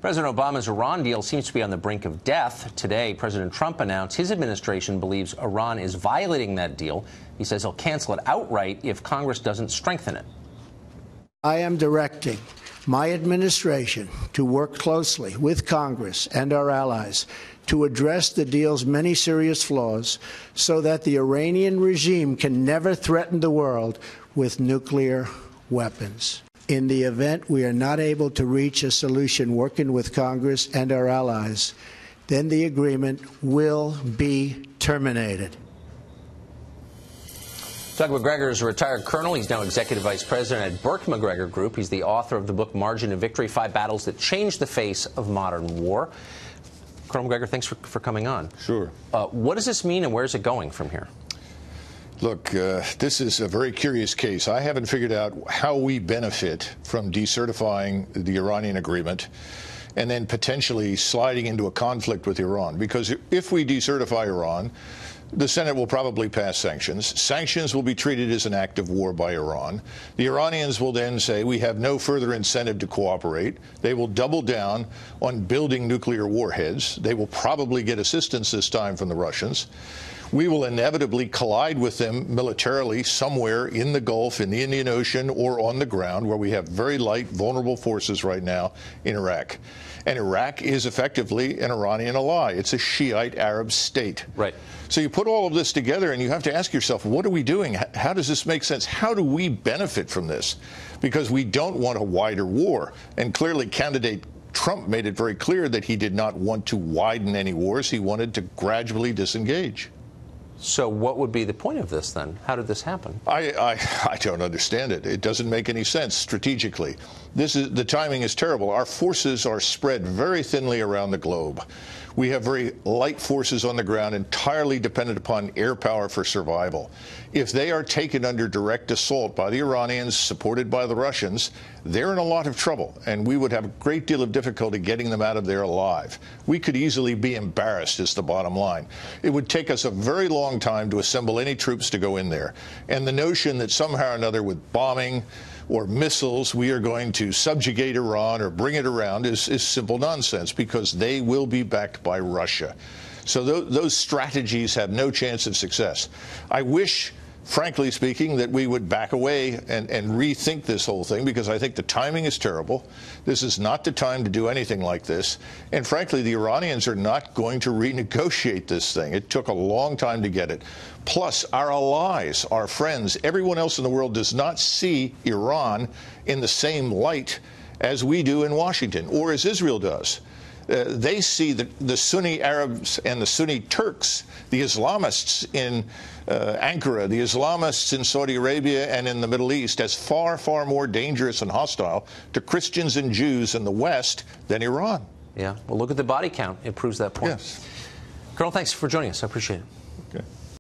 President Obama's Iran deal seems to be on the brink of death. Today, President Trump announced his administration believes Iran is violating that deal. He says he'll cancel it outright if Congress doesn't strengthen it. I am directing my administration to work closely with Congress and our allies to address the deal's many serious flaws so that the Iranian regime can never threaten the world with nuclear weapons. In the event we are not able to reach a solution working with Congress and our allies, then the agreement will be terminated. Doug Macgregor is a retired colonel. He's now executive vice president at Burke McGregor Group. He's the author of the book Margin of Victory, 5 Battles That Changed the Face of Modern War. Colonel McGregor, thanks for coming on. Sure. What does this mean and where's it going from here? Look, this is a very curious case. I haven't figured out how we benefit from decertifying the Iranian agreement and then potentially sliding into a conflict with Iran. Because if we decertify Iran, the Senate will probably pass sanctions. Sanctions will be treated as an act of war by Iran. The Iranians will then say we have no further incentive to cooperate. They will double down on building nuclear warheads. They will probably get assistance this time from the Russians. We will inevitably collide with them militarily somewhere in the Gulf, in the Indian Ocean, or on the ground, where we have very light, vulnerable forces right now in Iraq. And Iraq is effectively an Iranian ally. It's a Shiite Arab state. Right. So you put all of this together and you have to ask yourself, what are we doing? How does this make sense? How do we benefit from this? Because we don't want a wider war. And clearly candidate Trump made it very clear that he did not want to widen any wars. He wanted to gradually disengage. So what would be the point of this then? How did this happen? I don't understand it. It doesn't make any sense strategically. The timing is terrible. Our forces are spread very thinly around the globe. We have very light forces on the ground, entirely dependent upon air power for survival. If they are taken under direct assault by the Iranians, supported by the Russians, they're in a lot of trouble, and we would have a great deal of difficulty getting them out of there alive. We could easily be embarrassed, is the bottom line. It would take us a very long time to assemble any troops to go in there. And the notion that somehow or another with bombing or missiles we are going to subjugate Iran or bring it around is simple nonsense, because they will be backed by Russia. So those strategies have no chance of success. I wish, frankly speaking, that we would back away and rethink this whole thing, because I think the timing is terrible. This is not the time to do anything like this. And frankly, the Iranians are not going to renegotiate this thing. It took a long time to get it. Plus, our allies, our friends, everyone else in the world does not see Iran in the same light as we do in Washington, or as Israel does. They see the Sunni Arabs and the Sunni Turks, the Islamists in Ankara, the Islamists in Saudi Arabia and in the Middle East, as far, far more dangerous and hostile to Christians and Jews in the West than Iran. Yeah, well, look at the body count. It proves that point. Yes. Colonel, thanks for joining us. I appreciate it. Okay.